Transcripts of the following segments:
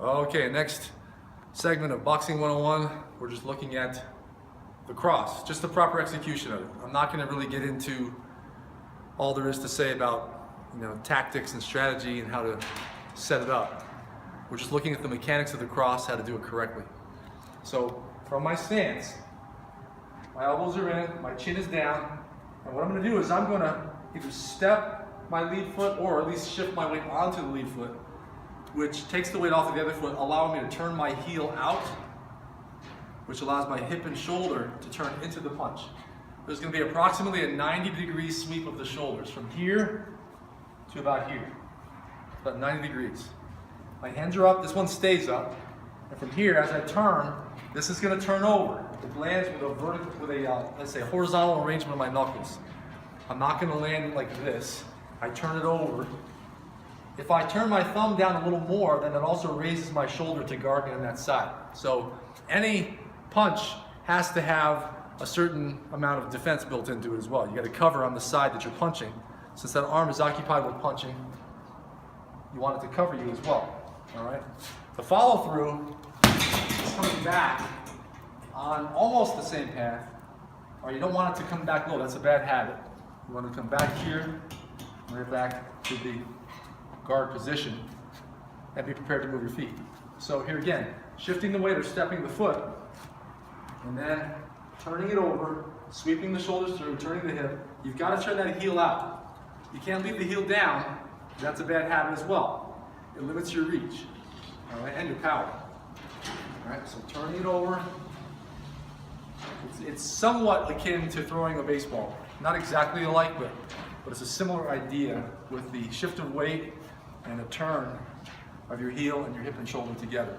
Okay, next segment of Boxing 101, we're just looking at the cross, just the proper execution of it. I'm not going to really get into all there is to say about, tactics and strategy and how to set it up. We're just looking at the mechanics of the cross, how to do it correctly. So from my stance, my elbows are in, my chin is down, and what I'm going to do is I'm going to either step my lead foot or at least shift my weight onto the lead foot, which takes the weight off of the other foot, allowing me to turn my heel out, which allows my hip and shoulder to turn into the punch. There's going to be approximately a 90-degree sweep of the shoulders from here to about here. About 90 degrees. My hands are up, this one stays up, and from here, as I turn, this is going to turn over. It lands with a let's say, horizontal arrangement of my knuckles. I'm not going to land like this. I turn it over. If I turn my thumb down a little more, then it also raises my shoulder to guard me on that side. So any punch has to have a certain amount of defense built into it as well. You got to cover on the side that you're punching. Since that arm is occupied with punching, you want it to cover you as well. All right. The follow through is coming back on almost the same path, or you don't want it to come back low. That's a bad habit. You want to come back here, right back to the guard position, and be prepared to move your feet. So here again, shifting the weight or stepping the foot, and then turning it over, sweeping the shoulders through, turning the hip. You've got to turn that heel out. You can't leave the heel down. That's a bad habit as well. It limits your reach, all right, and your power. All right, so turning it over. It's somewhat akin to throwing a baseball. Not exactly alike, but it's a similar idea with the shift of weight and a turn of your heel and your hip and shoulder together.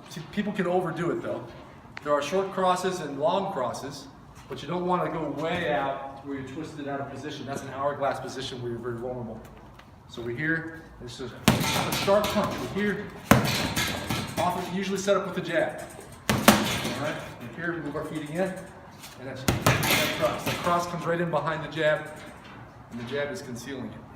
See, people can overdo it though. There are short crosses and long crosses, but you don't want to go way out where you're twisted out of position. That's an hourglass position where you're very vulnerable. So we're here, this is a sharp punch. We're here, often usually set up with a jab. All right, and here we move our feet again, and that's that cross. The cross comes right in behind the jab, and the jab is concealing it.